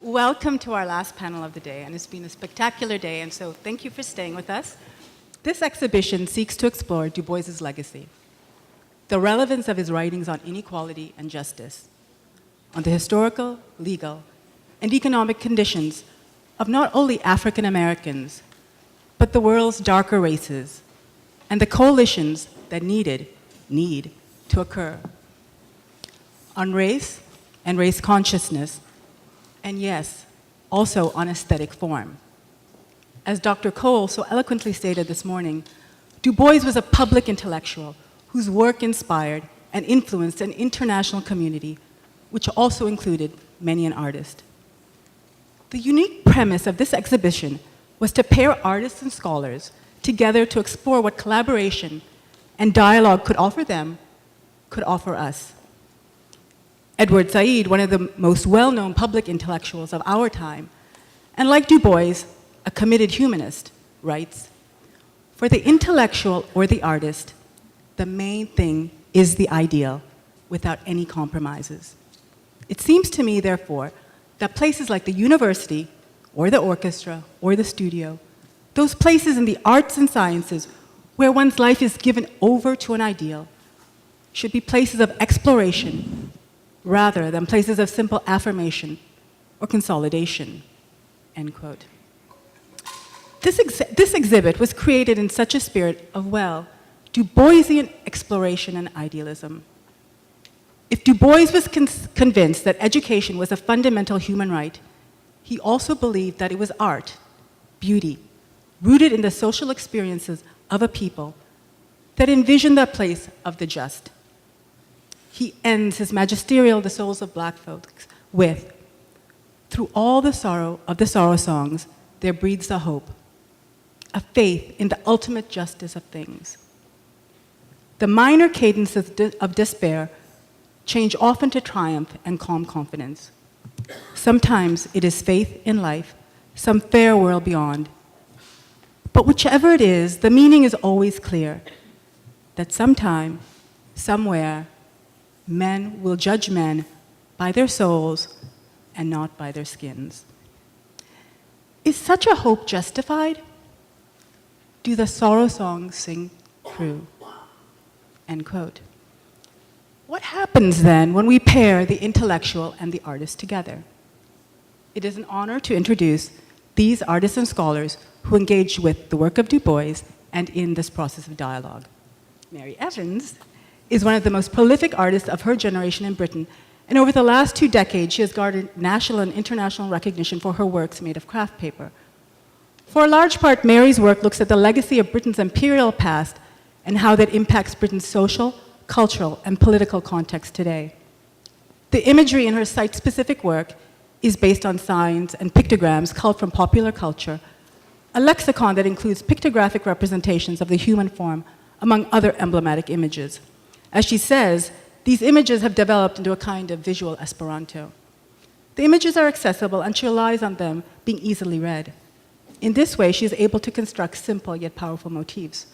Welcome to our last panel of the day, and it's been a spectacular day, and so thank you for staying with us. This exhibition seeks to explore Dubois's legacy, the relevance of his writings on inequality and justice, on the historical, legal, and economic conditions of not only African Americans, but the world's darker races, and the coalitions that need to occur, on race and race consciousness, and yes, also on aesthetic form. As Dr. Cole so eloquently stated this morning, Du Bois was a public intellectual whose work inspired and influenced an international community, which also included many an artist. The unique premise of this exhibition was to pair artists and scholars together to explore what collaboration and dialogue could offer them, could offer us. Edward Said, one of the most well-known public intellectuals of our time, and like Du Bois, a committed humanist, writes, "For the intellectual or the artist, the main thing is the ideal, without any compromises." It seems to me, therefore, that places like the university, or the orchestra, or the studio, those places in the arts and sciences where one's life is given over to an ideal, should be places of exploration rather than places of simple affirmation or consolidation, end quote. This exhibit was created in such a spirit of, well, Du Boisian exploration and idealism. If Du Bois was convinced that education was a fundamental human right, he also believed that it was art, beauty, rooted in the social experiences of a people that envisioned the place of the just. He ends his magisterial The Souls of Black Folks with, "Through all the sorrow of the sorrow songs, there breathes a hope, a faith in the ultimate justice of things. The minor cadences of despair change often to triumph and calm confidence. Sometimes it is faith in life, some fair world beyond. But whichever it is, the meaning is always clear, that sometime, somewhere, men will judge men by their souls and not by their skins." Is such a hope justified? Do the sorrow songs sing true? End quote. What happens then when we pair the intellectual and the artist together? It is an honor to introduce these artists and scholars who engaged with the work of Du Bois and in this process of dialogue. Mary Evans is one of the most prolific artists of her generation in Britain, and over the last 2 decades, she has garnered national and international recognition for her works made of craft paper. For a large part, Mary's work looks at the legacy of Britain's imperial past and how that impacts Britain's social, cultural, and political context today. The imagery in her site-specific work is based on signs and pictograms culled from popular culture, a lexicon that includes pictographic representations of the human form, among other emblematic images. As she says, these images have developed into a kind of visual Esperanto. The images are accessible, and she relies on them being easily read. In this way, she is able to construct simple yet powerful motifs.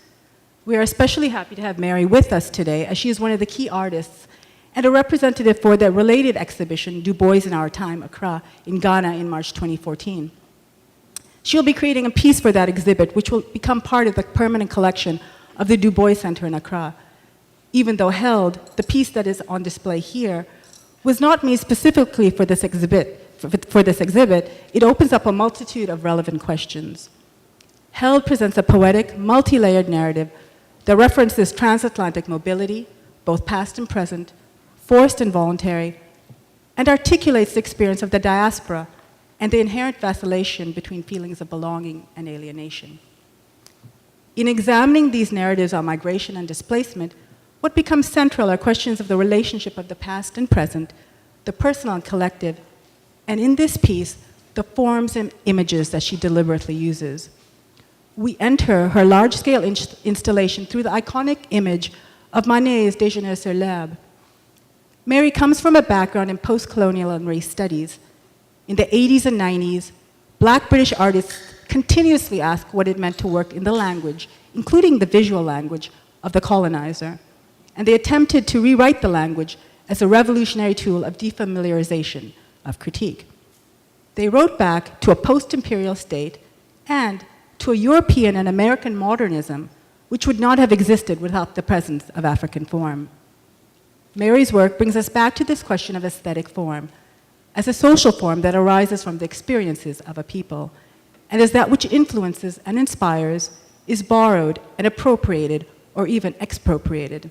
We are especially happy to have Mary with us today, as she is one of the key artists and a representative for the related exhibition, Du Bois in Our Time, Accra, in Ghana in March 2014. She'll be creating a piece for that exhibit, which will become part of the permanent collection of the Du Bois Center in Accra. Even though held, the piece that is on display here was not made specifically for this exhibit. It opens up a multitude of relevant questions. Held presents a poetic, multi-layered narrative that references transatlantic mobility, both past and present, forced and voluntary, and articulates the experience of the diaspora and the inherent vacillation between feelings of belonging and alienation. In examining these narratives on migration and displacement, what becomes central are questions of the relationship of the past and present, the personal and collective, and in this piece, the forms and images that she deliberately uses. We enter her large-scale installation through the iconic image of Manet's Déjeuner sur l'herbe. Mary comes from a background in post-colonial and race studies. In the 80s and 90s, Black British artists continuously asked what it meant to work in the language, including the visual language, of the colonizer. And they attempted to rewrite the language as a revolutionary tool of defamiliarization, of critique. They wrote back to a post-imperial state and to a European and American modernism which would not have existed without the presence of African form. Mary's work brings us back to this question of aesthetic form as a social form that arises from the experiences of a people, and as that which influences and inspires, is borrowed and appropriated or even expropriated.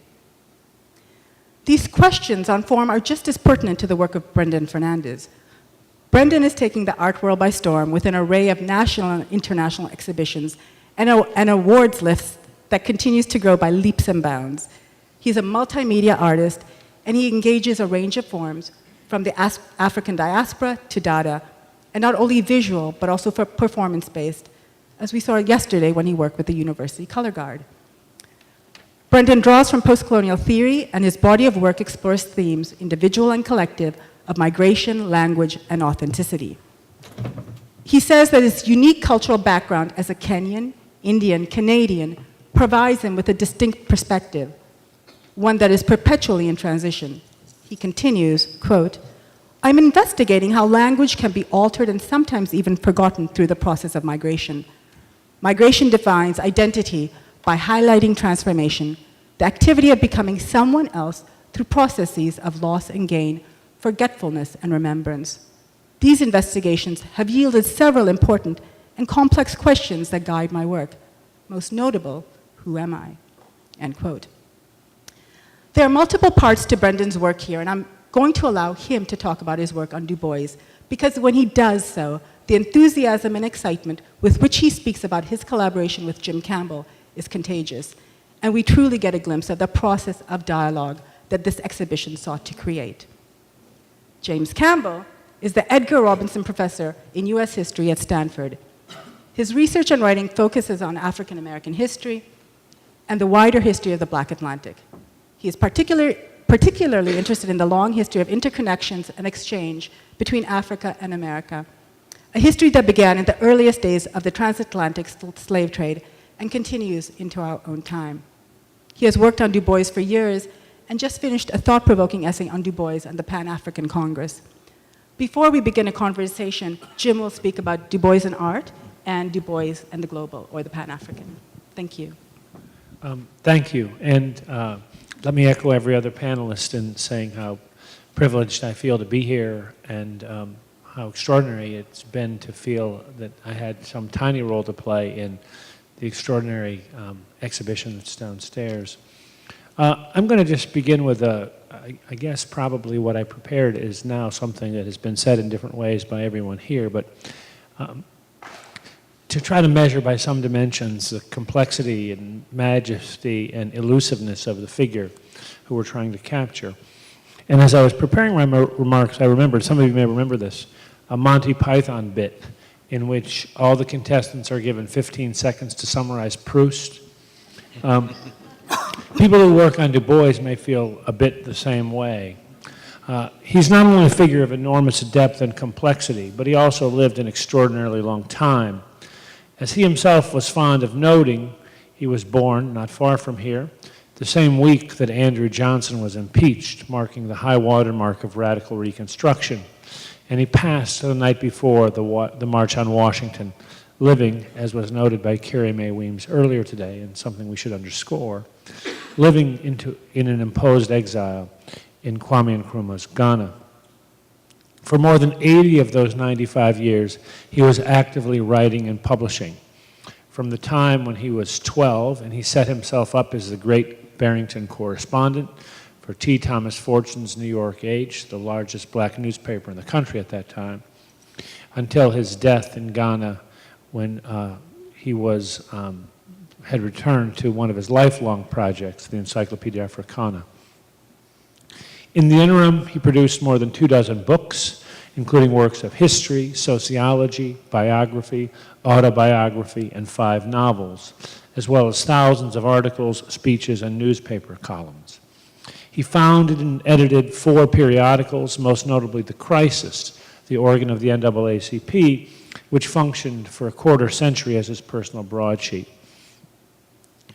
These questions on form are just as pertinent to the work of Brendan Fernandez. Brendan is taking the art world by storm with an array of national and international exhibitions and an awards list that continues to grow by leaps and bounds. He's a multimedia artist, and he engages a range of forms from the African diaspora to Dada, and not only visual, but also for performance-based, as we saw yesterday when he worked with the University Color Guard. Brendan draws from post-colonial theory, and his body of work explores themes, individual and collective, of migration, language, and authenticity. He says that his unique cultural background as a Kenyan, Indian, Canadian provides him with a distinct perspective, one that is perpetually in transition. He continues, quote, "I'm investigating how language can be altered and sometimes even forgotten through the process of migration. Migration defines identity by highlighting transformation, the activity of becoming someone else through processes of loss and gain, forgetfulness and remembrance. These investigations have yielded several important and complex questions that guide my work. Most notable, who am I?" End quote. There are multiple parts to Brendan's work here, and I'm going to allow him to talk about his work on Dubois, because when he does so, the enthusiasm and excitement with which he speaks about his collaboration with Jim Campbell is contagious, and we truly get a glimpse of the process of dialogue that this exhibition sought to create. James Campbell is the Edgar Robinson Professor in U.S. History at Stanford. His research and writing focuses on African American history and the wider history of the Black Atlantic. He is particularly interested in the long history of interconnections and exchange between Africa and America, a history that began in the earliest days of the transatlantic slave trade and continues into our own time. He has worked on Du Bois for years and just finished a thought-provoking essay on Du Bois and the Pan-African Congress. Before we begin a conversation, Jim will speak about Du Bois and art and Du Bois and the global, or the Pan-African. Thank you. Thank you. And let me echo every other panelist in saying how privileged I feel to be here, and how extraordinary it's been to feel that I had some tiny role to play in the extraordinary exhibition that's downstairs. I'm going to just begin with I guess probably what I prepared is now something that has been said in different ways by everyone here, but to try to measure by some dimensions the complexity and majesty and elusiveness of the figure who we're trying to capture. And as I was preparing my remarks, I remembered, some of you may remember this, a Monty Python bit in which all the contestants are given 15 seconds to summarize Proust. People who work on Du Bois may feel a bit the same way. He's not only a figure of enormous depth and complexity, but he also lived an extraordinarily long time. As he himself was fond of noting, he was born not far from here, the same week that Andrew Johnson was impeached, marking the high water mark of radical Reconstruction. And he passed the night before the March on Washington, living, as was noted by Carrie Mae Weems earlier today, and something we should underscore, living in an imposed exile in Kwame Nkrumah's Ghana. For more than 80 of those 95 years, he was actively writing and publishing. From the time when he was 12, and he set himself up as the great Barrington correspondent for T. Thomas Fortune's New York Age, the largest black newspaper in the country at that time, until his death in Ghana when he had returned to one of his lifelong projects, the Encyclopedia Africana. In the interim, he produced more than 24 books, including works of history, sociology, biography, autobiography, and 5 novels, as well as thousands of articles, speeches, and newspaper columns. He founded and edited 4 periodicals, most notably The Crisis, the organ of the NAACP, which functioned for a quarter century as his personal broadsheet.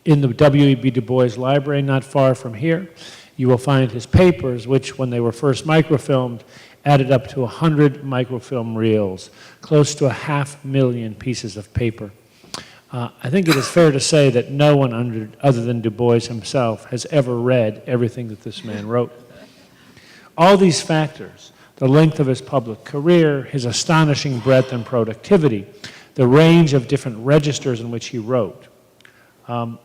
In the W.E.B. Du Bois Library, not far from here, you will find his papers, which, when they were first microfilmed added up to 100 microfilm reels, close to 500,000 pieces of paper. I think it is fair to say that no one other than Du Bois himself has ever read everything that this man wrote. All these factors, the length of his public career, his astonishing breadth and productivity, the range of different registers in which he wrote,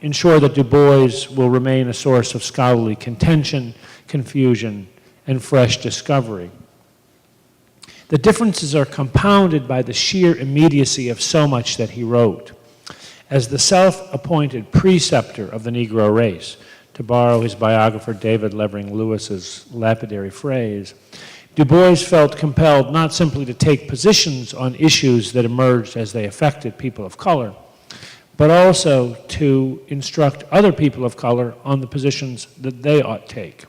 ensure that Du Bois will remain a source of scholarly contention, confusion, and fresh discovery. The differences are compounded by the sheer immediacy of so much that he wrote. As the self-appointed preceptor of the Negro race, to borrow his biographer David Levering Lewis's lapidary phrase, Du Bois felt compelled not simply to take positions on issues that emerged as they affected people of color, but also to instruct other people of color on the positions that they ought to take.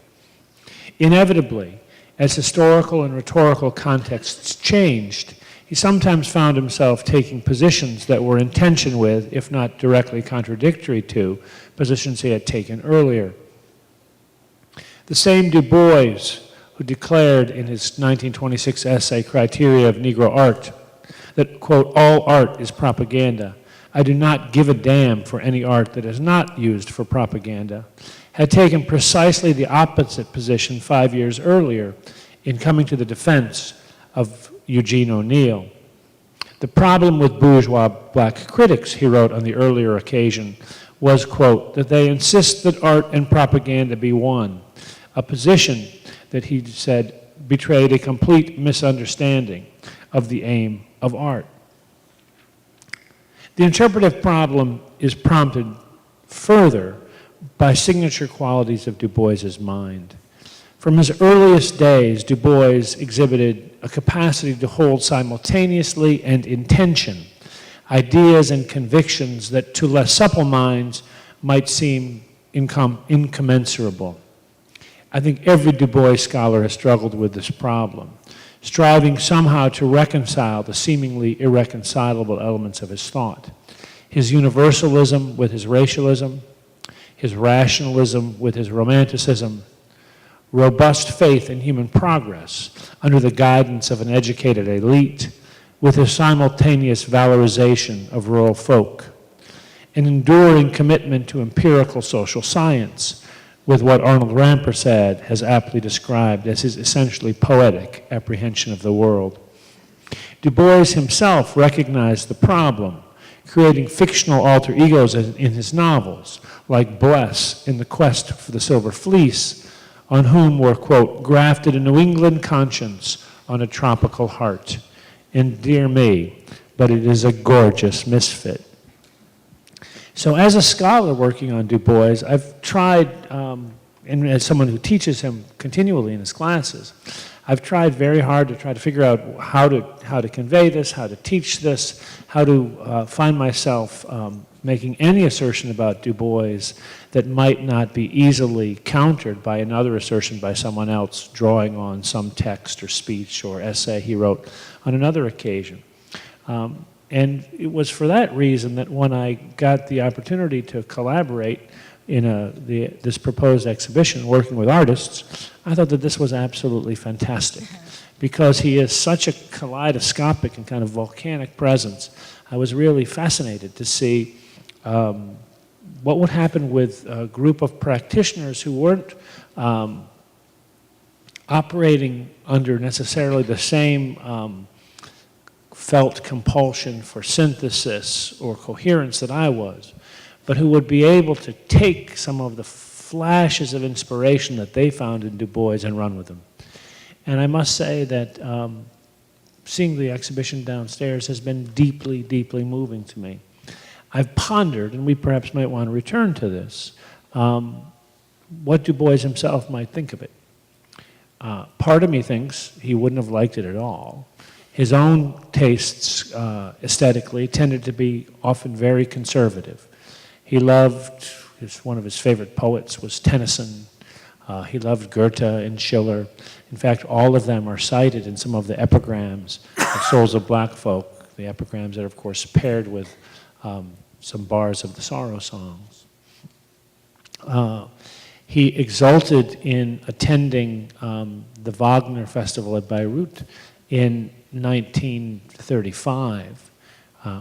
Inevitably, as historical and rhetorical contexts changed, he sometimes found himself taking positions that were in tension with, if not directly contradictory to, positions he had taken earlier. The same Du Bois who declared in his 1926 essay, Criteria of Negro Art, that, quote, all art is propaganda. I do not give a damn for any art that is not used for propaganda, had taken precisely the opposite position 5 years earlier in coming to the defense of Eugene O'Neill. The problem with bourgeois black critics, he wrote on the earlier occasion, was, quote, that they insist that art and propaganda be one, a position that he said betrayed a complete misunderstanding of the aim of art. The interpretive problem is prompted further by signature qualities of Du Bois's mind. From his earliest days, Du Bois exhibited a capacity to hold simultaneously and in tension ideas and convictions that to less supple minds might seem incommensurable. I think every Du Bois scholar has struggled with this problem, striving somehow to reconcile the seemingly irreconcilable elements of his thought. His universalism with his racialism, his rationalism with his romanticism, robust faith in human progress under the guidance of an educated elite, with his simultaneous valorization of rural folk, an enduring commitment to empirical social science, with what Arnold Rampersad has aptly described as his essentially poetic apprehension of the world. Du Bois himself recognized the problem, creating fictional alter egos in his novels, like Bless in The Quest for the Silver Fleece, on whom were, quote, grafted a New England conscience on a tropical heart. And dear me, but it is a gorgeous misfit. So as a scholar working on Du Bois, I've tried, and as someone who teaches him continually in his classes, I've tried very hard to try to figure out how to convey this, how to teach this, how to find myself making any assertion about Du Bois that might not be easily countered by another assertion by someone else drawing on some text or speech or essay he wrote on another occasion. And it was for that reason that when I got the opportunity to collaborate in this proposed exhibition working with artists, I thought that this was absolutely fantastic because he is such a kaleidoscopic and kind of volcanic presence. I was really fascinated to see what would happen with a group of practitioners who weren't operating under necessarily the same felt compulsion for synthesis or coherence that I was, but who would be able to take some of the flashes of inspiration that they found in Du Bois and run with them. And I must say that seeing the exhibition downstairs has been deeply, deeply moving to me. I've pondered, and we perhaps might want to return to this, what Du Bois himself might think of it. Part of me thinks he wouldn't have liked it at all. His own tastes aesthetically tended to be often very conservative. He loved, one of his favorite poets was Tennyson. He loved Goethe and Schiller. In fact, all of them are cited in some of the epigrams of Souls of Black Folk, the epigrams that are, of course, paired with some bars of the Sorrow Songs. He exulted in attending the Wagner Festival at Beirut in 1935,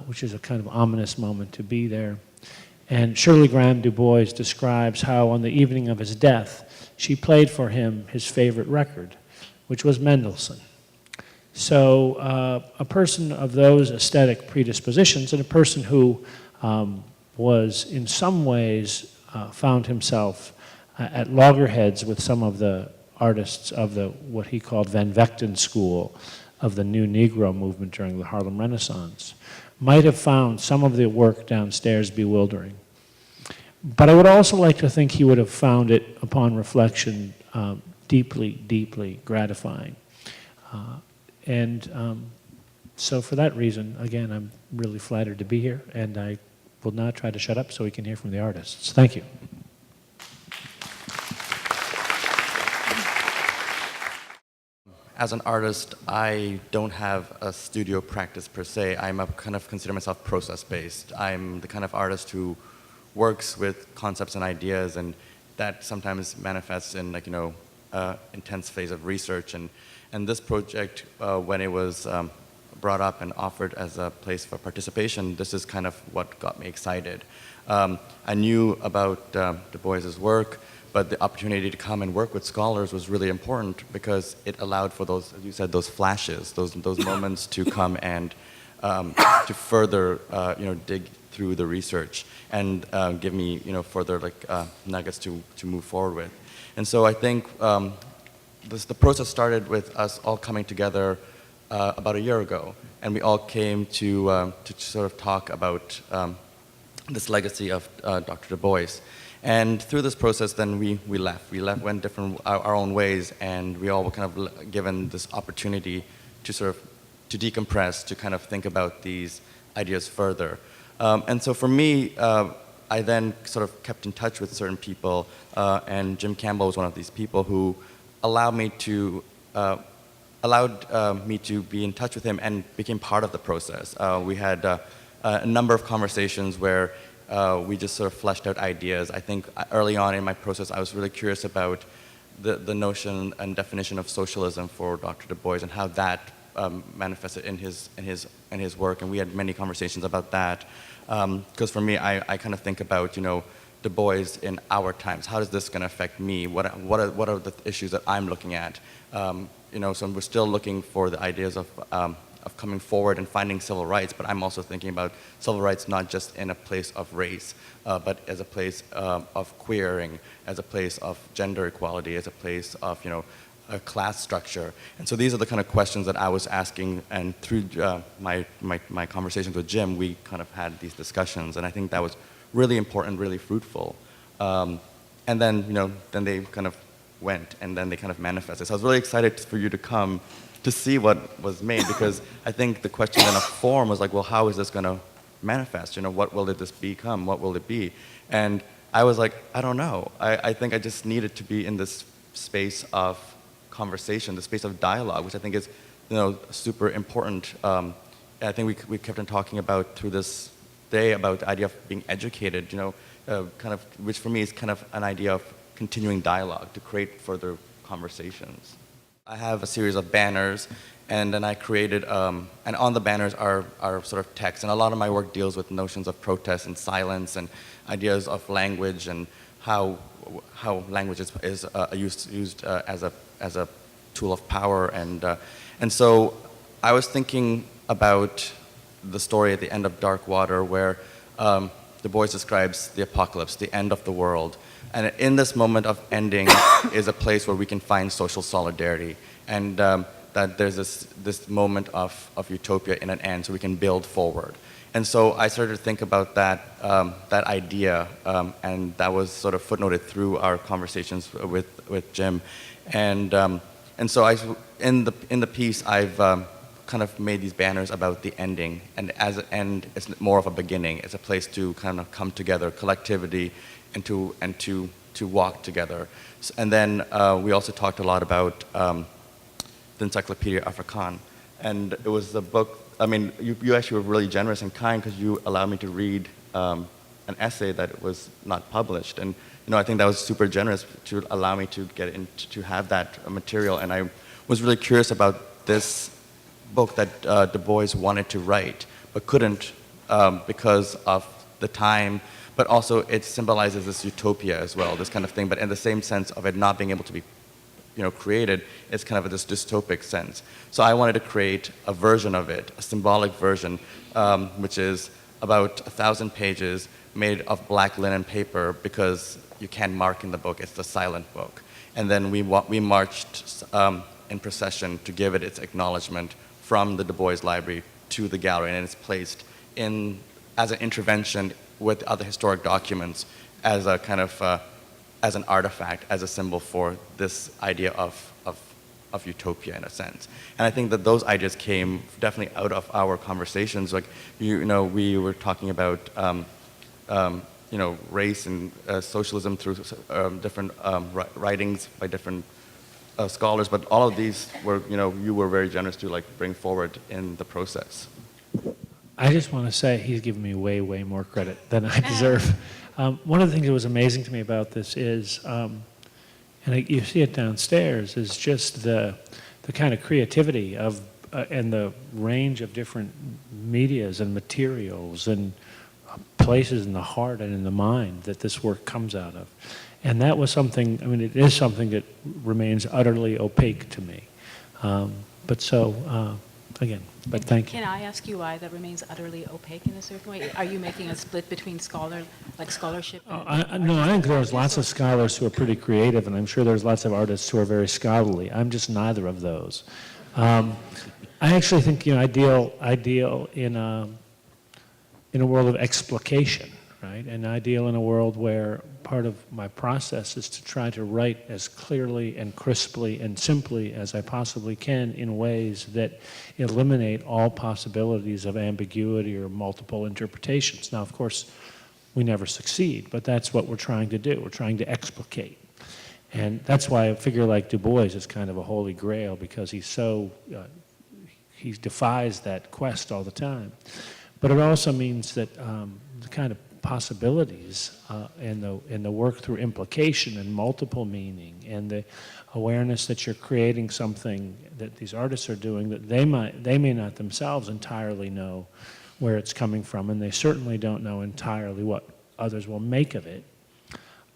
which is a kind of ominous moment to be there. And Shirley Graham Dubois describes how on the evening of his death, she played for him his favorite record, which was Mendelssohn. So a person of those aesthetic predispositions, and a person who was in some ways found himself at loggerheads with some of the artists of the what he called Van Vechten school of the New Negro movement during the Harlem Renaissance, might have found some of the work downstairs bewildering. But I would also like to think he would have found it, upon reflection, deeply, deeply gratifying. So for that reason, again, I'm really flattered to be here, and I will now try to shut up so we can hear from the artists. Thank you. As an artist, I don't have a studio practice per se. I'm a kind of consider myself process-based. I'm the kind of artist who works with concepts and ideas, and that sometimes manifests in intense phase of research. And this project, when it was brought up and offered as a place for participation, this is kind of what got me excited. I knew about Du Bois's work, but the opportunity to come and work with scholars was really important because it allowed for those, as you said, those flashes, those moments to come and to further, dig through the research and give me, further nuggets to move forward with. And so I think the process started with us all coming together about a year ago, and we all came to sort of talk about this legacy of Dr. Du Bois. And through this process, then we left. Went different our own ways, and we all were kind of given this opportunity to sort of to decompress, to kind of think about these ideas further. And so for me, I then sort of kept in touch with certain people, and Jim Campbell was one of these people who allowed me to be in touch with him and became part of the process. We had a number of conversations where we just sort of fleshed out ideas. I think early on in my process, I was really curious about the notion and definition of socialism for Dr. Du Bois and how that manifested in his work, and we had many conversations about that. Because for me, I kind of think about Du Bois in our times. How is this going to affect me? What are the issues that I'm looking at? So we're still looking for the ideas of coming forward and finding civil rights, but I'm also thinking about civil rights not just in a place of race, but as a place of queering, as a place of gender equality, as a place of a class structure. And so these are the kind of questions that I was asking, and through my conversations with Jim, we kind of had these discussions, and I think that was really important, really fruitful. And then then they kind of went, and then they kind of manifested. So I was really excited for you to come to see what was made, because I think the question then of form was like, well, how is this going to manifest? What will this become? What will it be? And I was like, I don't know. I think I just needed to be in this space of conversation, the space of dialogue, which I think is super important. I think we kept on talking about through this day about the idea of being educated, kind of, which for me is kind of an idea of continuing dialogue to create further conversations. I have a series of banners, and then I created, and on the banners are sort of text, and a lot of my work deals with notions of protest and silence and ideas of language and how language is used as a tool of power, and so I was thinking about the story at the end of Dark Water, where Du Bois describes the apocalypse, the end of the world. And in this moment of ending is a place where we can find social solidarity, and that there's this moment of utopia in an end, so we can build forward. And so I started to think about that idea, and that was sort of footnoted through our conversations with Jim. And so in the piece, I've kind of made these banners about the ending, and as an end, it's more of a beginning. It's a place to kind of come together, collectivity, and to walk together. And then we also talked a lot about the Encyclopedia Africaine, and it was the book. I mean, you actually were really generous and kind because you allowed me to read an essay that was not published. And I think that was super generous to allow me to get to have that material. And I was really curious about this book that Du Bois wanted to write, but couldn't because of the time. But also it symbolizes this utopia as well, this kind of thing. But in the same sense of it not being able to be created, it's kind of this dystopic sense. So I wanted to create a version of it, a symbolic version, which is about 1,000 pages made of black linen paper because you can't mark in the book, it's the silent book. And then we marched in procession to give it its acknowledgement from the Du Bois Library to the gallery, and it's placed in as an intervention with other historic documents as a kind of as an artifact, as a symbol for this idea of utopia in a sense. And I think that those ideas came definitely out of our conversations. Like, we were talking about, race and socialism through different writings by different scholars, but all of these were, you were very generous to like bring forward in the process. I just want to say he's given me way, way more credit than I deserve. One of the things that was amazing to me about this is, you see it downstairs, is just the kind of creativity of and the range of different medias and materials and places in the heart and in the mind that this work comes out of. And that was something, it is something that remains utterly opaque to me. Again, but thank you. Can I ask you why that remains utterly opaque in a certain way? Are you making a split between scholarship? No, I think there's lots of scholars who are pretty creative, and I'm sure there's lots of artists who are very scholarly. I'm just neither of those. I actually think ideal in a world of explication, right? And ideal in a world where part of my process is to try to write as clearly and crisply and simply as I possibly can in ways that eliminate all possibilities of ambiguity or multiple interpretations. Now, of course, we never succeed, but that's what we're trying to do. We're trying to explicate. And that's why a figure like Du Bois is kind of a holy grail, because he's so, he defies that quest all the time. But it also means that the kind of possibilities and the work through implication and multiple meaning and the awareness that you're creating something that these artists are doing that they may not themselves entirely know where it's coming from, and they certainly don't know entirely what others will make of it.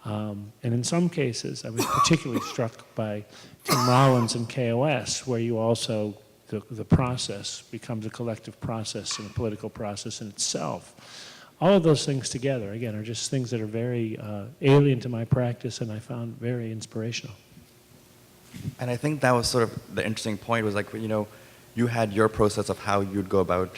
And in some cases, I was particularly struck by Tim Rollins and KOS, where you also, the process becomes a collective process and a political process in itself. All of those things together, again, are just things that are very alien to my practice and I found very inspirational. And I think that was sort of the interesting point, was like, you had your process of how you'd go about,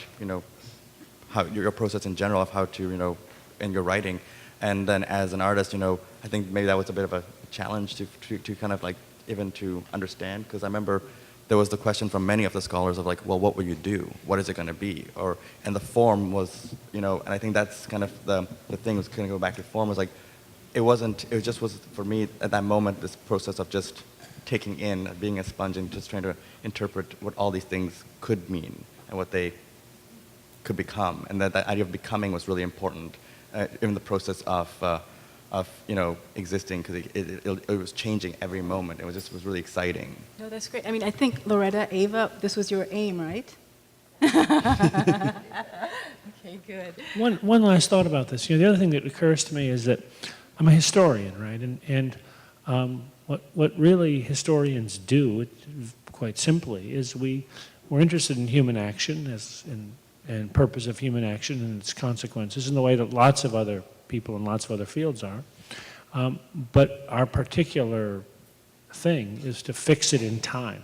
how your process in general of how to, in your writing. And then as an artist, I think maybe that was a bit of a challenge to kind of like, even to understand, because I remember there was the question from many of the scholars of like, well, what will you do? What is it going to be? And the form was, and I think that's kind of the thing, was kind of go back to form, was like, it just was for me at that moment, this process of just taking in, being a sponge and just trying to interpret what all these things could mean and what they could become. And that idea of becoming was really important in the process of existing, because it was changing every moment. It was really exciting. No, that's great. I think Loretta, Ava, this was your aim, right? Okay, good. One last thought about this. The other thing that occurs to me is that I'm a historian, right? And what really historians do, quite simply, is we're interested in human action and purpose of human action and its consequences in the way that lots of other people in lots of other fields are. But our particular thing is to fix it in time.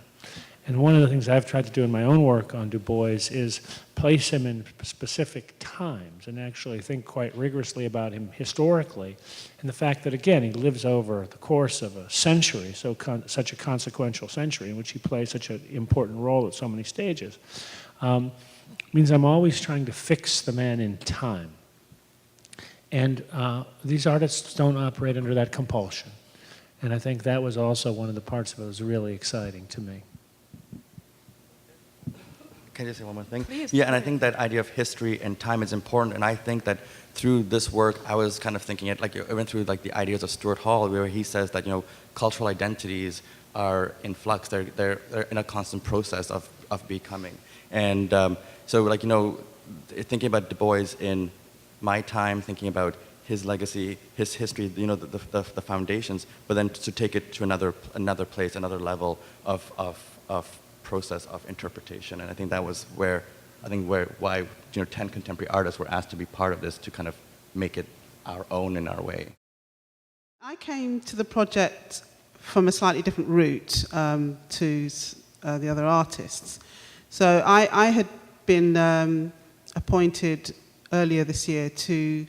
And one of the things I've tried to do in my own work on Du Bois is place him in specific times and actually think quite rigorously about him historically, and the fact that, again, he lives over the course of a century, such a consequential century in which he plays such an important role at so many stages, means I'm always trying to fix the man in time. And these artists don't operate under that compulsion. And I think that was also one of the parts of it that was really exciting to me. can I just say one more thing? Please, Yeah, and I please. think that idea of history and time is important, and I think that through this work, I was kind of thinking it, like, I went through like the ideas of Stuart Hall, where he says that, cultural identities are in flux, they're in a constant process of becoming. And so, like, thinking about Du Bois in my time, thinking about his legacy, his history, the foundations, but then to take it to another place, another level of process of interpretation. And I think that was why 10 contemporary artists were asked to be part of this, to kind of make it our own in our way. I came to the project from a slightly different route to the other artists. So I had been appointed earlier this year to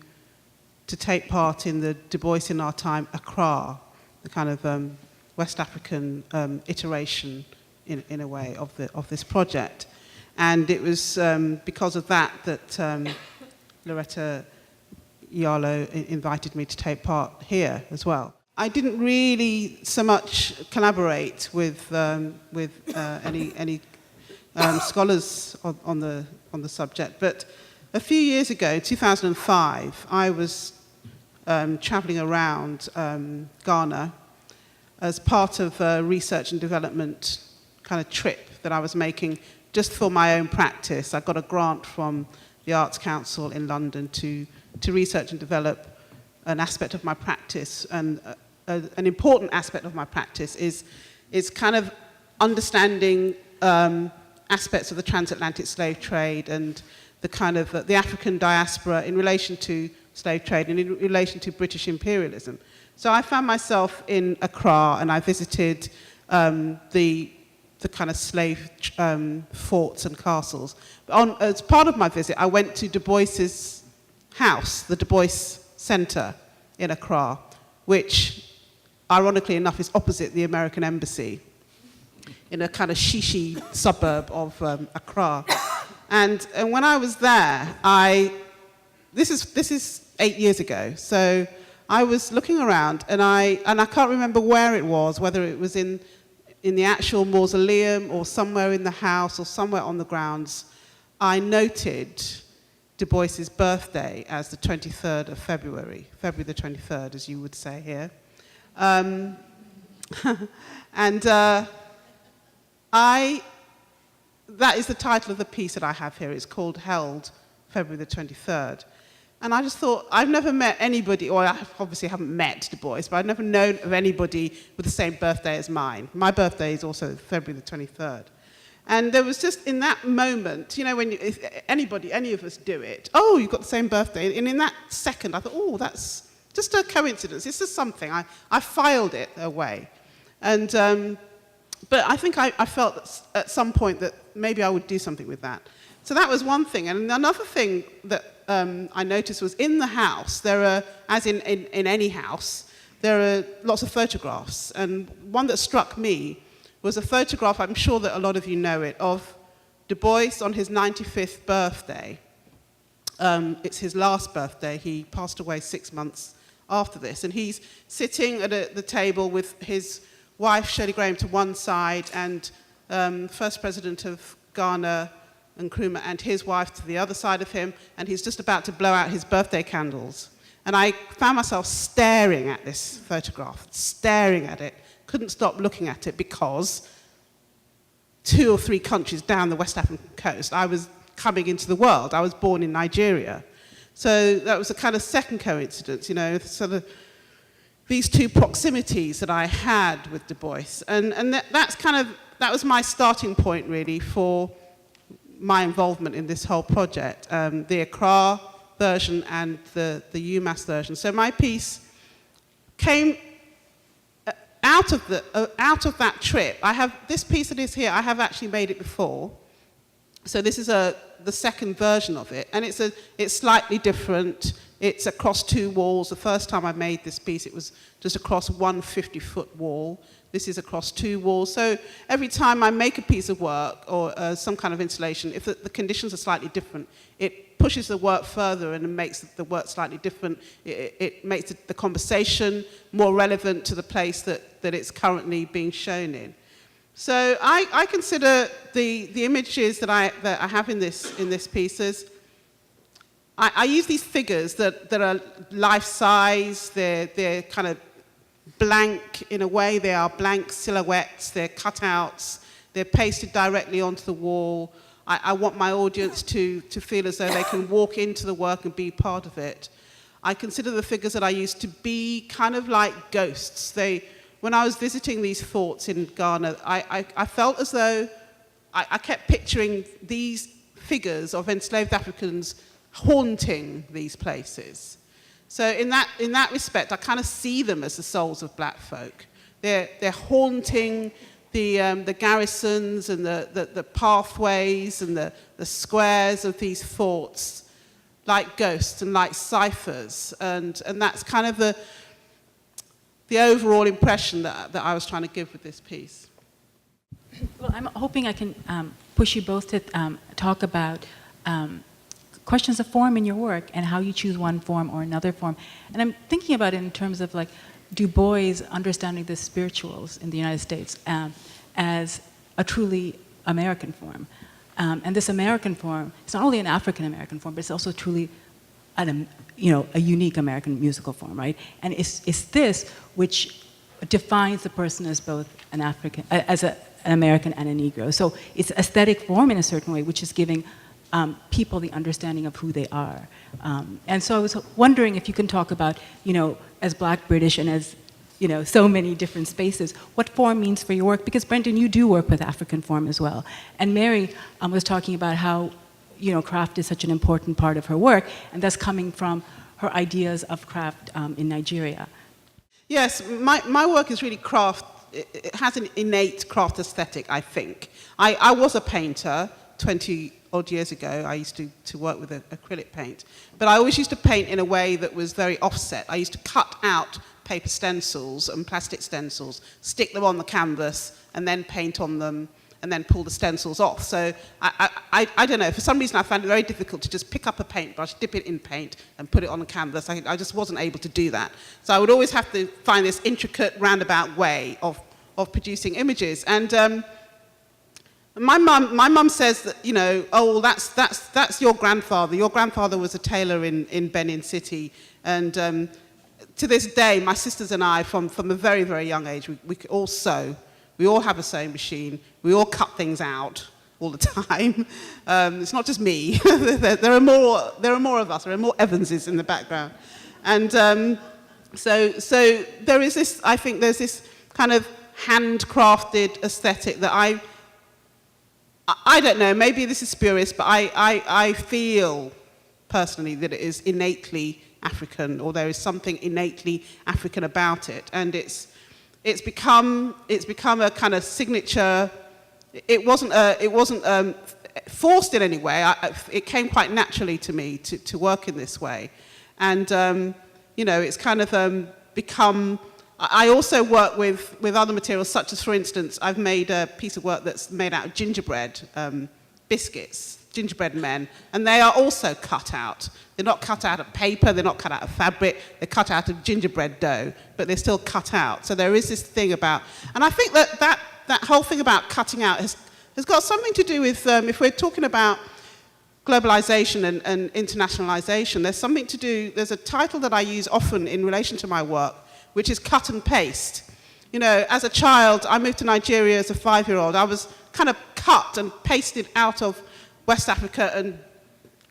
take part in the Du Bois in Our Time Accra, the kind of West African iteration, in a way, of this project. And it was because of that Loretta Yalo invited me to take part here as well. I didn't really so much collaborate with any scholars on the subject, but a few years ago, 2005, I was traveling around Ghana as part of a research and development kind of trip that I was making just for my own practice. I got a grant from the Arts Council in London to research and develop an aspect of my practice. And an important aspect of my practice is kind of understanding aspects of the transatlantic slave trade and the kind of the African diaspora in relation to slave trade and in relation to British imperialism. So I found myself in Accra, and I visited the kind of slave forts and castles. As part of my visit, I went to Du Bois's house, the Du Bois Centre in Accra, which, ironically enough, is opposite the American Embassy in a kind of shishi suburb of Accra. And when I was there, this is 8 years ago, so I was looking around, and I can't remember where it was, whether it was in the actual mausoleum or somewhere in the house or somewhere on the grounds. I noted Du Bois's birthday as the 23rd of February the 23rd, as you would say here. And that is the title of the piece that I have here. It's called Held, February the 23rd. And I just thought, I've never met anybody, or I obviously haven't met Du Bois, but I've never known of anybody with the same birthday as mine. My birthday is also February the 23rd. And there was just, in that moment, when if any of us do it, oh, you've got the same birthday. And in that second, I thought, oh, that's just a coincidence. It's just something. I filed it away. And, but I think I felt at some point that maybe I would do something with that. So that was one thing. And another thing that I noticed was in the house, there are, as in any house, there are lots of photographs. And one that struck me was a photograph, I'm sure that a lot of you know it, of Du Bois on his 95th birthday. It's his last birthday. He passed away 6 months after this. And he's sitting at the table with his wife, Shirley Graham, to one side, and first president of Ghana, Nkrumah, and his wife to the other side of him, and he's just about to blow out his birthday candles. And I found myself staring at this photograph, staring at it, couldn't stop looking at it, because 2 or 3 countries down the West African coast, I was coming into the world. I was born in Nigeria. So that was a kind of second coincidence, sort of these 2 proximities that I had with Du Bois. And that was my starting point, really, for my involvement in this whole project, the Accra version and the Umass version. So my piece came out of that trip. I have this piece that is here. I have actually made it before. So this is the second version of it, and it's slightly different. It's across 2 walls. The first time I made this piece, it was just across one 50-foot wall. This is across 2 walls. So every time I make a piece of work or some kind of installation, if the conditions are slightly different, it pushes the work further and it makes the work slightly different. It makes the conversation more relevant to the place that it's currently being shown in. So I consider the images that I have in this piece as, I use these figures that are life-size, they're kind of blank in a way, they are blank silhouettes, they're cutouts, they're pasted directly onto the wall. I want my audience to feel as though they can walk into the work and be part of it. I consider the figures that I use to be kind of like ghosts. When I was visiting these forts in Ghana, I felt as though I kept picturing these figures of enslaved Africans haunting these places. So in that respect, I kind of see them as the souls of black folk. They're haunting the garrisons and the pathways and the squares of these forts like ghosts and like ciphers. And that's kind of the overall impression that I was trying to give with this piece. Well, I'm hoping I can push you both to talk about questions of form in your work and how you choose one form or another form. And I'm thinking about it in terms of like Dubois understanding the spirituals in the United States as a truly American form. And this American form, it's not only an African American form, but it's also truly a unique American musical form, right? And it's this which defines the person as both an African, as an American and a Negro. So it's aesthetic form in a certain way, which is giving people the understanding of who they are. And so I was wondering if you can talk about, as Black British and as, so many different spaces, what form means for your work, because Brendan, you do work with African form as well. And Mary was talking about how, craft is such an important part of her work, and that's coming from her ideas of craft in Nigeria. Yes, my work is really craft. It has an innate craft aesthetic, I think. I was a painter 20-odd years ago. I used to work with acrylic paint. But I always used to paint in a way that was very offset. I used to cut out paper stencils and plastic stencils, stick them on the canvas, and then paint on them, and then pull the stencils off. So I don't know, for some reason I found it very difficult to just pick up a paintbrush, dip it in paint, and put it on the canvas. I just wasn't able to do that. So I would always have to find this intricate, roundabout way of producing images. And my mum says that, oh, that's your grandfather. Your grandfather was a tailor in Benin City. And to this day, my sisters and I, from a very, very young age, we could all sew. We all have a sewing machine. We all cut things out all the time. It's not just me. there are more of us. There are more Evanses in the background. And so there is this, I think there's this kind of handcrafted aesthetic that I don't know, maybe this is spurious, but I feel personally that it is innately African, or there is something innately African about it. And it's become a kind of signature. It wasn't forced in any way. It came quite naturally to me to work in this way. And it's kind of become. I also work with other materials, such as, for instance, I've made a piece of work that's made out of gingerbread biscuits, gingerbread men, and they are also cut out. They're not cut out of paper, they're not cut out of fabric, they're cut out of gingerbread dough, but they're still cut out. So there is this thing about, and I think that whole thing about cutting out has got something to do with, if we're talking about globalization and internationalization, there's a title that I use often in relation to my work, which is cut and paste. As a child, I moved to Nigeria as a 5-year-old. I was kind of cut and pasted out of West Africa and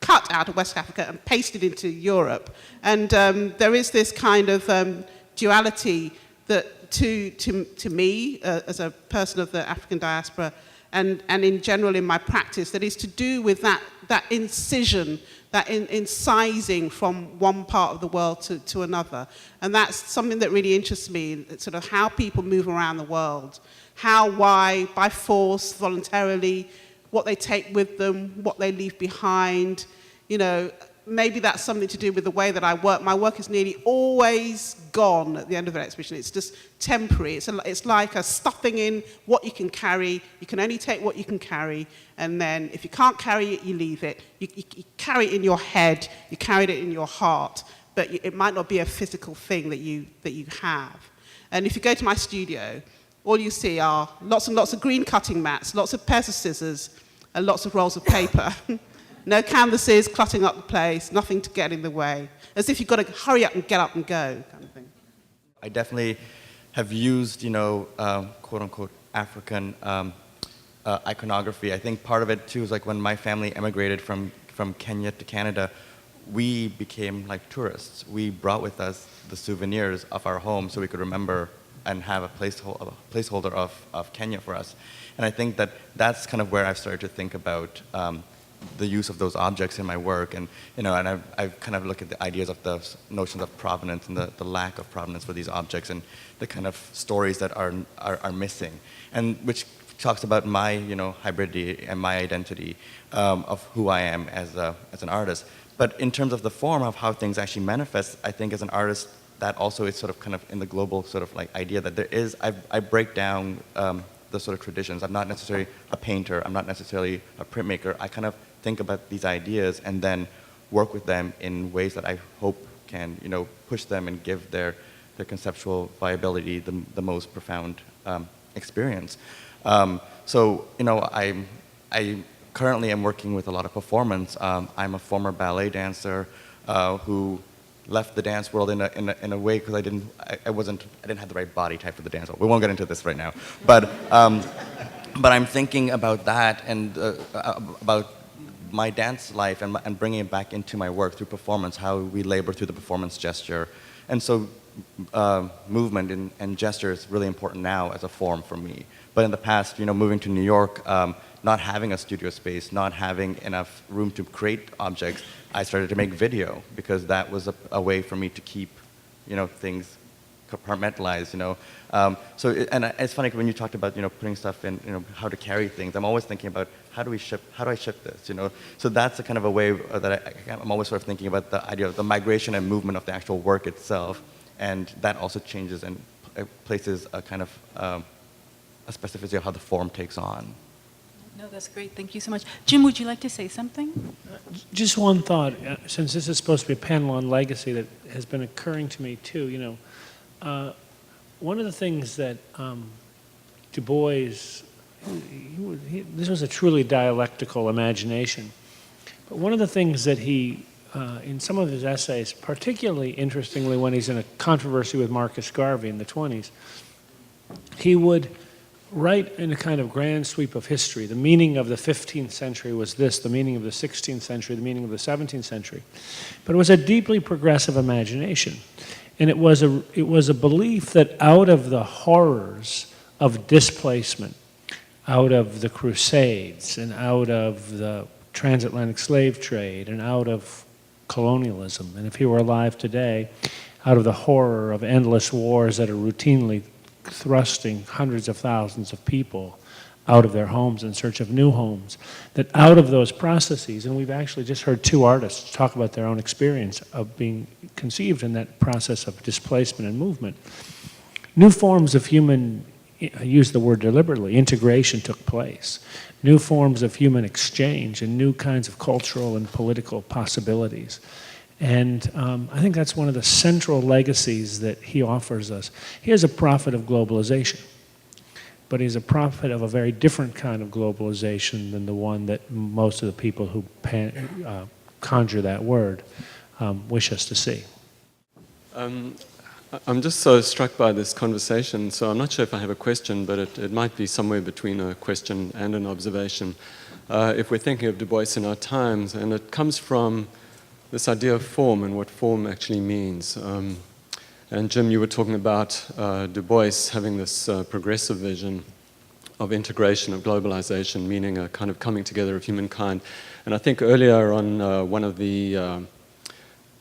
cut out of West Africa and pasted into Europe. And there is this kind of duality that to me, as a person of the African diaspora, and in general in my practice, that is to do with that incision, that incising from one part of the world to another. And that's something that really interests me, sort of how people move around the world, how, why, by force, voluntarily, what they take with them, what they leave behind. Maybe that's something to do with the way that I work. My work is nearly always gone at the end of an exhibition. It's just temporary. It's like a stuffing in what you can carry. You can only take what you can carry. And then if you can't carry it, you leave it. You carry it in your head. You carry it in your heart. But it might not be a physical thing that you have. And if you go to my studio, all you see are lots and lots of green cutting mats, lots of pairs of scissors, and lots of rolls of paper. No canvases cluttering up the place, nothing to get in the way, as if you've got to hurry up and get up and go, kind of thing. I definitely have used, quote-unquote African iconography. I think part of it, too, is like when my family emigrated from Kenya to Canada, we became like tourists. We brought with us the souvenirs of our home so we could remember and have a placeholder of Kenya for us. And I think that that's kind of where I've started to think about the use of those objects in my work. And, and I've kind of looked at the ideas of the notions of provenance and the lack of provenance for these objects and the kind of stories that are missing. And which talks about my, hybridity and my identity of who I am as an artist. But in terms of the form of how things actually manifest, I think as an artist, that also is sort of kind of in the global sort of like idea that there is, I break down the sort of traditions. I'm not necessarily a painter, I'm not necessarily a printmaker. I kind of think about these ideas and then work with them in ways that I hope can, push them and give their conceptual viability the most profound experience. So, I currently am working with a lot of performance. I'm a former ballet dancer who left the dance world in a way because I didn't have the right body type for the dance world. We won't get into this right now, but I'm thinking about that and about my dance life and bringing it back into my work through performance, how we labor through the performance gesture, and so movement and gesture is really important now as a form for me. But in the past, moving to New York, not having a studio space, not having enough room to create objects, I started to make video because that was a way for me to keep, things compartmentalized, and it's funny when you talked about, putting stuff in, how to carry things. I'm always thinking about how do I ship this, So that's a kind of a way that I'm always sort of thinking about the idea of the migration and movement of the actual work itself, and that also changes and places a kind of a specificity of how the form takes on. No, that's great. Thank you so much. Jim, would you like to say something? Just one thought, since this is supposed to be a panel on legacy that has been occurring to me too, one of the things that Dubois, this was a truly dialectical imagination, but one of the things that he, in some of his essays, particularly interestingly when he's in a controversy with Marcus Garvey in the 1920s, he would write in a kind of grand sweep of history. The meaning of the 15th century was this, the meaning of the 16th century, the meaning of the 17th century. But it was a deeply progressive imagination. And it was a belief that out of the horrors of displacement, out of the Crusades, and out of the transatlantic slave trade, and out of colonialism, and if he were alive today, out of the horror of endless wars that are routinely thrusting hundreds of thousands of people out of their homes in search of new homes, that out of those processes, and we've actually just heard two artists talk about their own experience of being conceived in that process of displacement and movement, new forms of human, I use the word deliberately, integration took place. New forms of human exchange and new kinds of cultural and political possibilities. And I think that's one of the central legacies that he offers us. He is a prophet of globalization, but he's a prophet of a very different kind of globalization than the one that most of the people who conjure that word wish us to see. I'm just so struck by this conversation, so I'm not sure if I have a question, but it might be somewhere between a question and an observation. If we're thinking of Du Bois in our times, and it comes from this idea of form and what form actually means. And Jim, you were talking about Du Bois having this progressive vision of integration, of globalization, meaning a kind of coming together of humankind. And I think earlier on one of the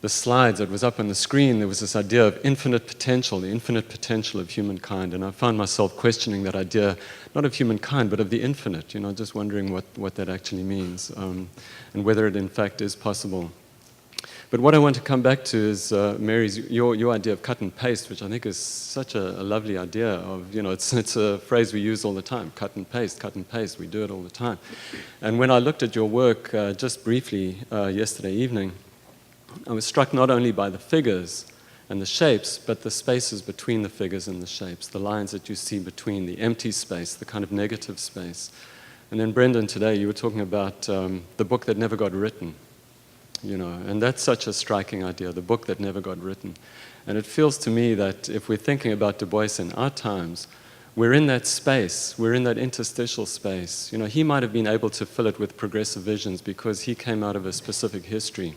slides that was up on the screen, there was this idea of infinite potential, the infinite potential of humankind. And I found myself questioning that idea, not of humankind, but of the infinite, just wondering what that actually means and whether it in fact is possible. But what I want to come back to is, Mary's, your idea of cut and paste, which I think is such a lovely idea of, it's a phrase we use all the time, cut and paste, we do it all the time. And when I looked at your work just briefly yesterday evening, I was struck not only by the figures and the shapes, but the spaces between the figures and the shapes, the lines that you see between, the empty space, the kind of negative space. And then Brendan, today you were talking about the book that never got written, you know, and that's such a striking idea, the book that never got written. And it feels to me that if we're thinking about Du Bois in our times, we're in that space, we're in that interstitial space. You know, he might have been able to fill it with progressive visions because he came out of a specific history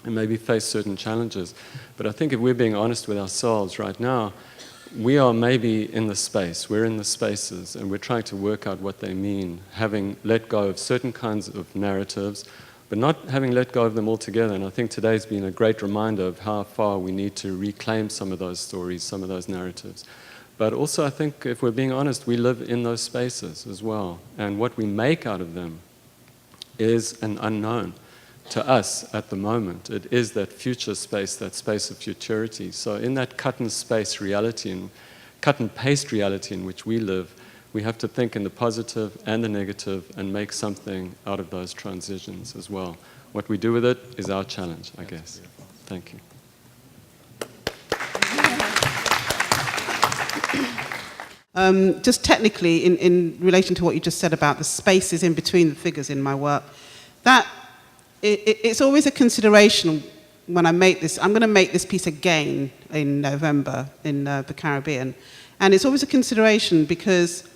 and maybe faced certain challenges. But I think if we're being honest with ourselves right now, we are maybe in the space, we're in the spaces, and we're trying to work out what they mean, having let go of certain kinds of narratives, but not having let go of them altogether. And I think today's been a great reminder of how far we need to reclaim some of those stories, some of those narratives. But also, I think, if we're being honest, we live in those spaces as well. And what we make out of them is an unknown to us at the moment. It is that future space, that space of futurity. So in that cut and space reality, and cut and paste reality in which we live, we have to think in the positive and the negative and make something out of those transitions as well. What we do with it is our challenge, I guess. Thank you. Just technically, in relation to what you just said about the spaces in between the figures in my work, that it's always a consideration when I make this. I'm going to make this piece again in November in the Caribbean, and it's always a consideration because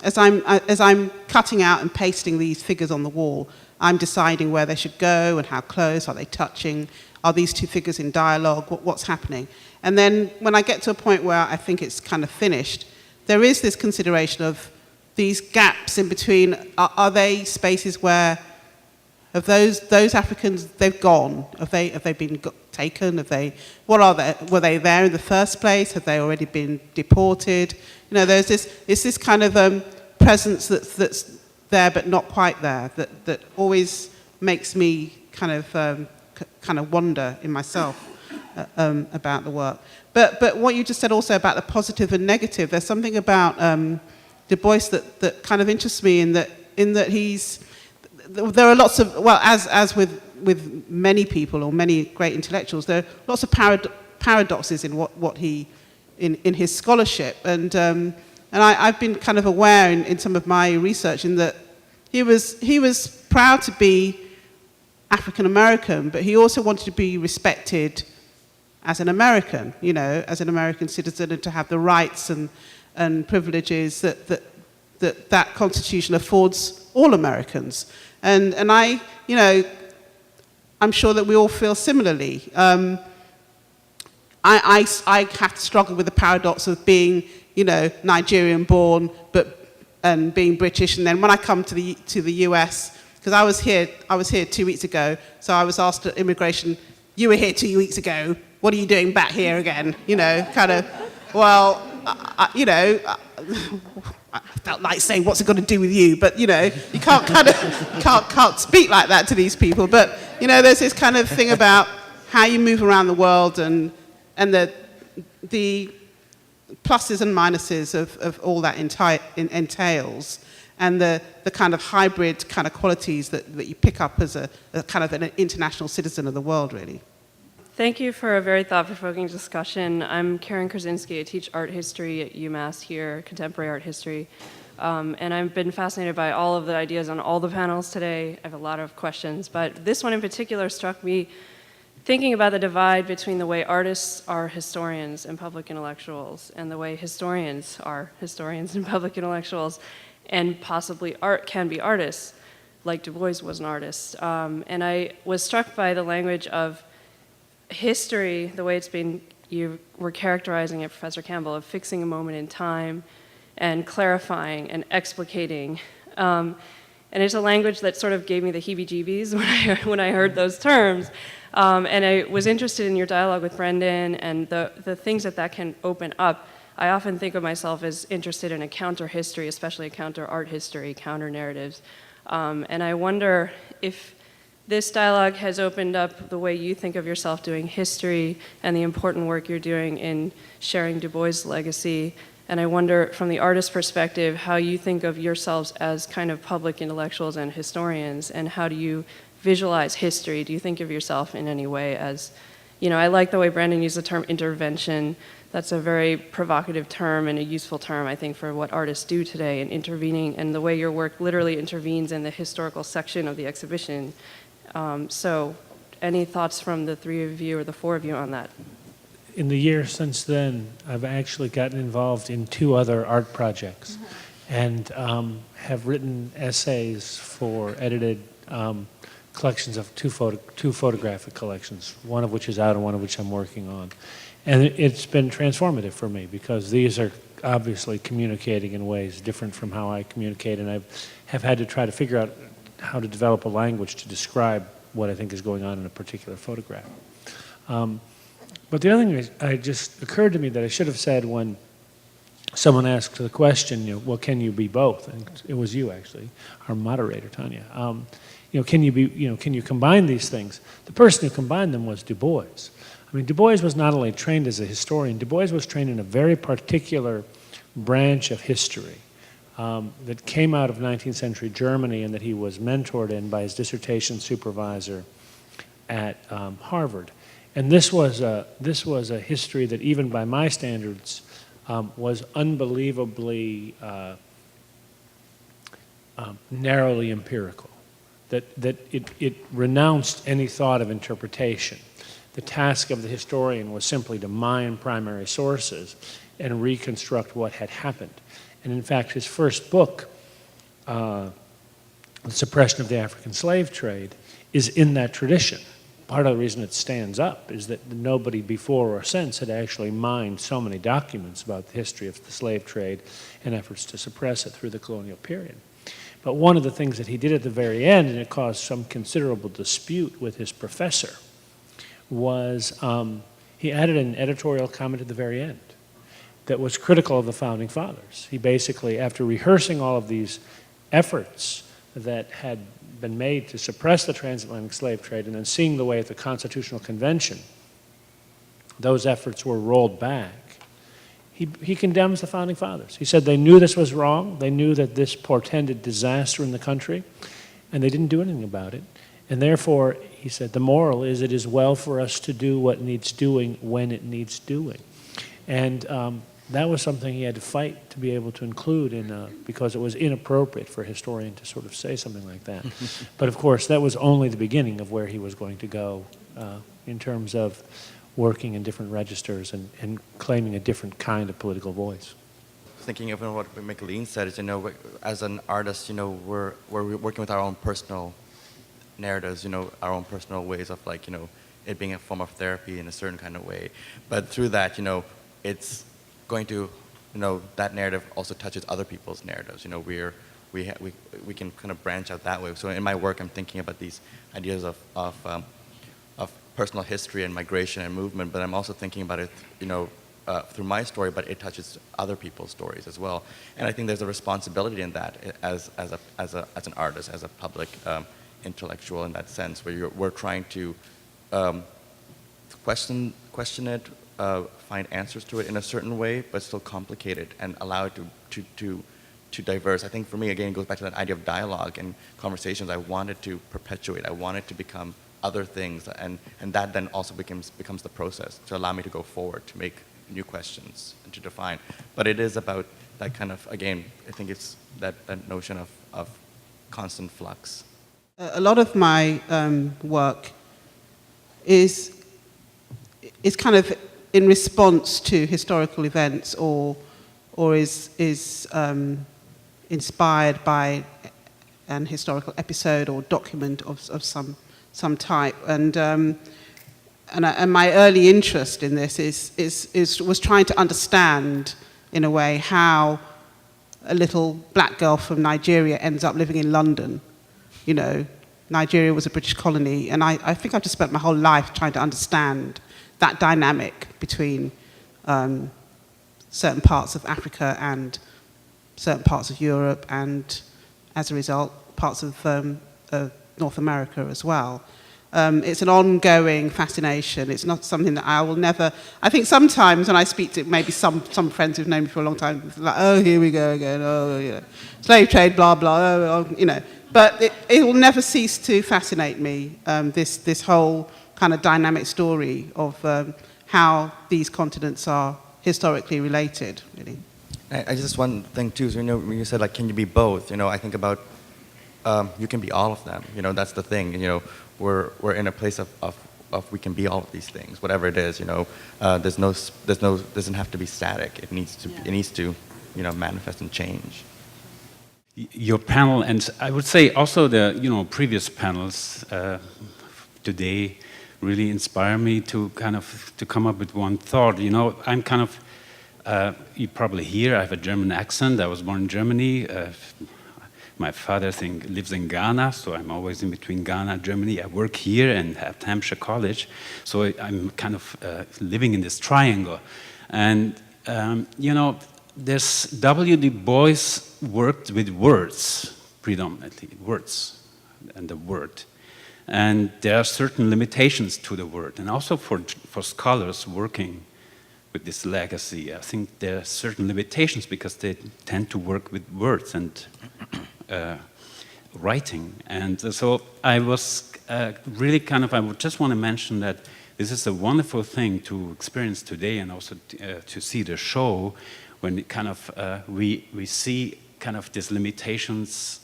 as I'm cutting out and pasting these figures on the wall, I'm deciding where they should go and how close, are they touching, are these two figures in dialogue, what's happening. And then when I get to a point where I think it's kind of finished, there is this consideration of these gaps in between. Are they spaces where have those Africans, they've gone? Have they been taken? What are they? Were they there in the first place? Have they already been deported? You know, it's this kind of presence that's there but not quite there that always makes me kind of wonder in myself about the work. But what you just said also about the positive and negative, there's something about Du Bois that kind of interests me in that there are lots of, well, as with many people or many great intellectuals, there are lots of paradoxes in what he, in his scholarship. And I've been kind of aware in some of my research in that he was proud to be African American, but he also wanted to be respected as an American, you know, as an American citizen, and to have the rights and privileges that Constitution affords all Americans. And I, you know, I'm sure that we all feel similarly. I have to struggle with the paradox of being, you know, Nigerian born, and being British, and then when I come to the US, because I was here 2 weeks ago, so I was asked at immigration, you were here 2 weeks ago, what are you doing back here again? You know, kind of, well, you know, I felt like saying, what's it got to do with you? But, you know, you can't speak like that to these people. But, you know, there's this kind of thing about how you move around the world and the pluses and minuses of all that entails, and the kind of hybrid kind of qualities that you pick up as a kind of an international citizen of the world, really. Thank you for a very thought-provoking discussion. I'm Karen Krasinski. I teach art history at Umass here, contemporary art history. And I've been fascinated by all of the ideas on all the panels today. I have a lot of questions, but this one in particular struck me thinking about the divide between the way artists are historians and public intellectuals and the way historians are historians and public intellectuals, and possibly art can be artists, like Du Bois was an artist. And I was struck by the language of history, the way you were characterizing it, Professor Campbell, of fixing a moment in time and clarifying and explicating. And it's a language that sort of gave me the heebie-jeebies when I heard those terms. And I was interested in your dialogue with Brendan and the things that can open up. I often think of myself as interested in a counter history, especially a counter art history, counter narratives. And I wonder if this dialogue has opened up the way you think of yourself doing history and the important work you're doing in sharing Du Bois' legacy. And I wonder, from the artist's perspective, how you think of yourselves as kind of public intellectuals and historians, and how do you visualize history? Do you think of yourself in any way as, I like the way Brandon used the term intervention. That's a very provocative term and a useful term, I think, for what artists do today in intervening, and the way your work literally intervenes in the historical section of the exhibition. So any thoughts from the three of you or the four of you on that? In the year since then, I've actually gotten involved in 2 other art projects and have written essays for edited collections of two photographic collections, one of which is out and one of which I'm working on. And it's been transformative for me because these are obviously communicating in ways different from how I communicate, and I have had to try to figure out how to develop a language to describe what I think is going on in a particular photograph. But the other thing I just occurred to me that I should have said when someone asked the question, well, can you be both? And it was you, actually, our moderator, Tanya. Can you combine these things? The person who combined them was Dubois. I mean, Dubois was not only trained as a historian, Dubois was trained in a very particular branch of history that came out of 19th century Germany and that he was mentored in by his dissertation supervisor at Harvard. And this was a history that, even by my standards, was unbelievably narrowly empirical. That it renounced any thought of interpretation. The task of the historian was simply to mine primary sources and reconstruct what had happened. And in fact, his first book, The Suppression of the African Slave Trade, is in that tradition. Part of the reason it stands up is that nobody before or since had actually mined so many documents about the history of the slave trade and efforts to suppress it through the colonial period. But one of the things that he did at the very end, and it caused some considerable dispute with his professor, was he added an editorial comment at the very end that was critical of the Founding Fathers. He basically, after rehearsing all of these efforts that had been made to suppress the transatlantic slave trade, and then seeing the way at the Constitutional Convention those efforts were rolled back, he condemns the Founding Fathers. He said they knew this was wrong, they knew that this portended disaster in the country, and they didn't do anything about it. And therefore, he said, the moral is it is well for us to do what needs doing when it needs doing. And that was something he had to fight to be able to include because it was inappropriate for a historian to sort of say something like that. But of course, that was only the beginning of where he was going to go in terms of working in different registers and claiming a different kind of political voice. Thinking of what McLean said is, as an artist, we're working with our own personal narratives, our own personal ways of it being a form of therapy in a certain kind of way. But through that, it's going to, that narrative also touches other people's narratives. We can kind of branch out that way. So in my work, I'm thinking about these ideas of personal history and migration and movement, but I'm also thinking about it, through my story, but it touches other people's stories as well. And I think there's a responsibility in that as an artist, as a public intellectual in that sense, where we're trying to question it, find answers to it in a certain way, but still complicate it and allow it to diverse. I think for me, again, it goes back to that idea of dialogue and conversations. I wanted to perpetuate. I wanted to become other things, and that then also becomes the process to allow me to go forward, to make new questions and to define. But it is about that kind of, again, I think it's that notion of constant flux. A lot of my work is kind of in response to historical events or is inspired by an historical episode or document of some type. And my early interest in this was trying to understand, in a way, how a little black girl from Nigeria ends up living in London. Nigeria was a British colony, and I think I've just spent my whole life trying to understand that dynamic between certain parts of Africa and certain parts of Europe, and as a result, parts of North America as well. It's an ongoing fascination. It's not something that I will never... I think sometimes when I speak to maybe some friends who've known me for a long time, it's like, oh, here we go again, slave trade, blah, blah, But it will never cease to fascinate me, this whole kind of dynamic story of how these continents are historically related, really. I just one thing too, is, when you said, like, can you be both? I think about you can be all of them. That's the thing. We're in a place of we can be all of these things, whatever it is. Doesn't have to be static. It needs to manifest and change. Your panel, and I would say also the previous panels today really inspire me to come up with one thought. I'm kind of you probably hear I have a German accent. I was born in Germany. My father lives in Ghana, so I'm always in between Ghana and Germany. I work here and at Hampshire College, so I'm kind of living in this triangle. And there's Du Bois worked with words, predominantly words and the word. And there are certain limitations to the word. And also for scholars working with this legacy, I think there are certain limitations because they tend to work with words and writing. And so I was really I would just want to mention that this is a wonderful thing to experience today, and also to see the show when it we see these limitations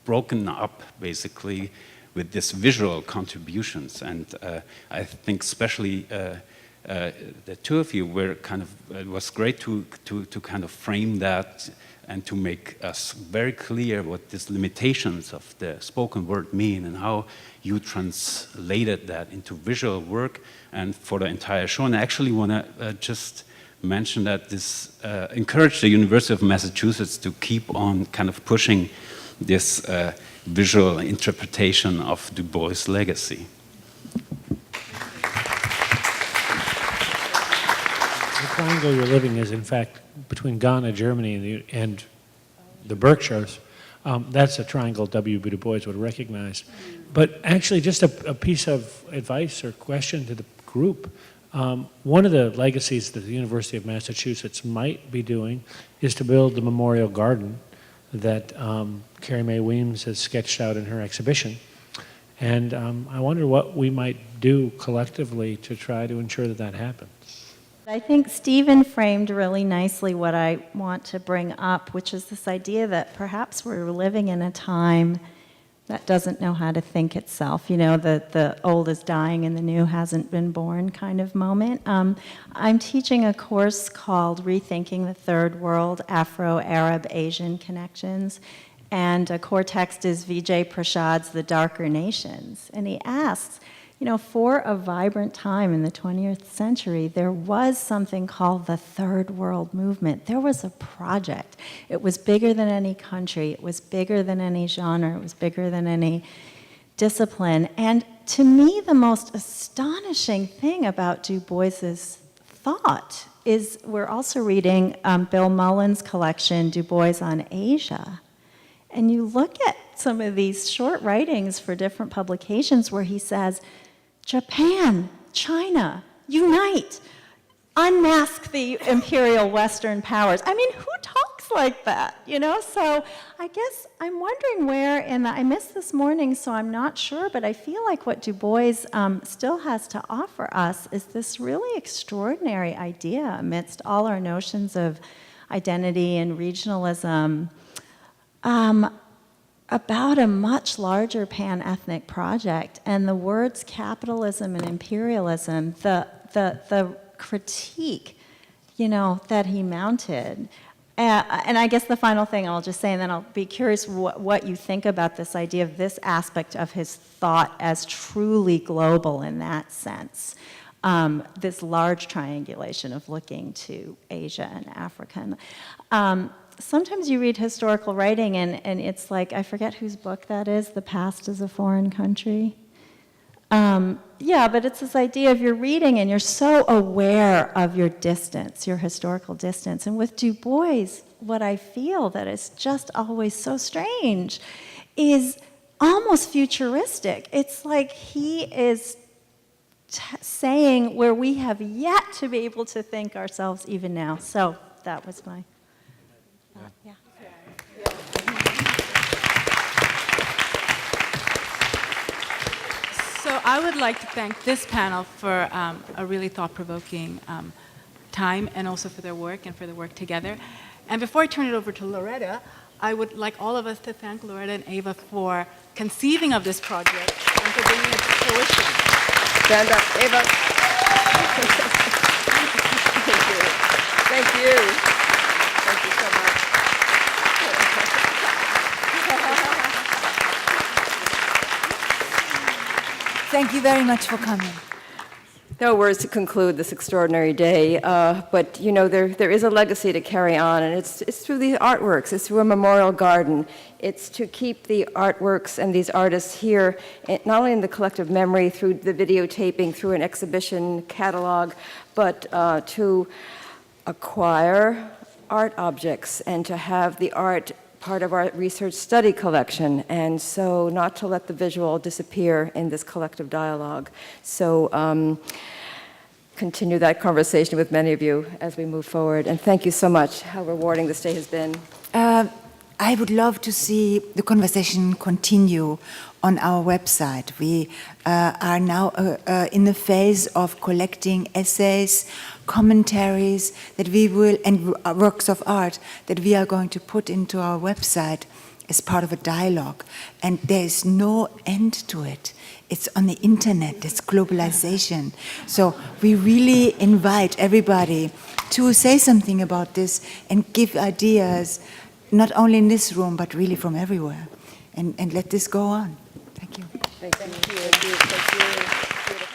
broken up basically with these visual contributions. And I think especially the two of you were it was great to frame that and to make us very clear what these limitations of the spoken word mean and how you translated that into visual work and for the entire show. And I actually want to just mention that this encouraged the University of Massachusetts to keep on pushing this visual interpretation of Du Bois' legacy. The triangle you're living is, in fact, between Ghana, Germany, and the Berkshires. That's a triangle W. Du Bois would recognize. But actually, just a piece of advice or question to the group. One of the legacies that the University of Massachusetts might be doing is to build the memorial garden that Carrie Mae Weems has sketched out in her exhibition. And I wonder what we might do collectively to try to ensure that that happens. I think Stephen framed really nicely what I want to bring up, which is this idea that perhaps we're living in a time that doesn't know how to think itself. The old is dying and the new hasn't been born kind of moment. I'm teaching a course called Rethinking the Third World, Afro-Arab Asian Connections. And a core text is Vijay Prasad's The Darker Nations. And he asks, for a vibrant time in the 20th century, there was something called the Third World Movement. There was a project. It was bigger than any country. It was bigger than any genre. It was bigger than any discipline. And to me, the most astonishing thing about Du Bois's thought is we're also reading Bill Mullen's collection, Du Bois on Asia. And you look at some of these short writings for different publications where he says, Japan, China, unite, unmask the imperial Western powers. I mean, who talks like that, So I guess I'm wondering where, and I missed this morning, so I'm not sure, but I feel like what Du Bois still has to offer us is this really extraordinary idea amidst all our notions of identity and regionalism, about a much larger pan-ethnic project, and the words capitalism and imperialism, the critique, that he mounted. And I guess the final thing I'll just say, and then I'll be curious what you think about this idea of this aspect of his thought as truly global in that sense. This large triangulation of looking to Asia and Africa. Sometimes you read historical writing and it's like, I forget whose book that is, The Past is a Foreign Country. Yeah, but it's this idea of you're reading and you're so aware of your distance, your historical distance. And with Du Bois, what I feel that is just always so strange is almost futuristic. It's like he is saying where we have yet to be able to think ourselves even now. So that was my... Yeah. So I would like to thank this panel for a really thought-provoking time, and also for their work and for the work together. And before I turn it over to Loretta, I would like all of us to thank Loretta and Ava for conceiving of this project and for bringing it to fruition. Stand up, Ava. Thank you. Thank you. Thank you so much. Thank you very much for coming. No words to conclude this extraordinary day, but you know there is a legacy to carry on, and it's through these artworks, it's through a memorial garden, it's to keep the artworks and these artists here, not only in the collective memory through the videotaping, through an exhibition catalog, but to acquire art objects and to have the art part of our research study collection, and so not to let the visual disappear in this collective dialogue. So continue that conversation with many of you as we move forward, and thank you so much. How rewarding this day has been. I would love to see the conversation continue on our website. We are now in the phase of collecting essays, commentaries that we will, and works of art that we are going to put into our website as part of a dialogue. And there is no end to it. It's on the internet, it's globalization. So we really invite everybody to say something about this and give ideas, not only in this room, but really from everywhere. And let this go on. Thank you. Thank you. Thank you. Thank you. Beautiful.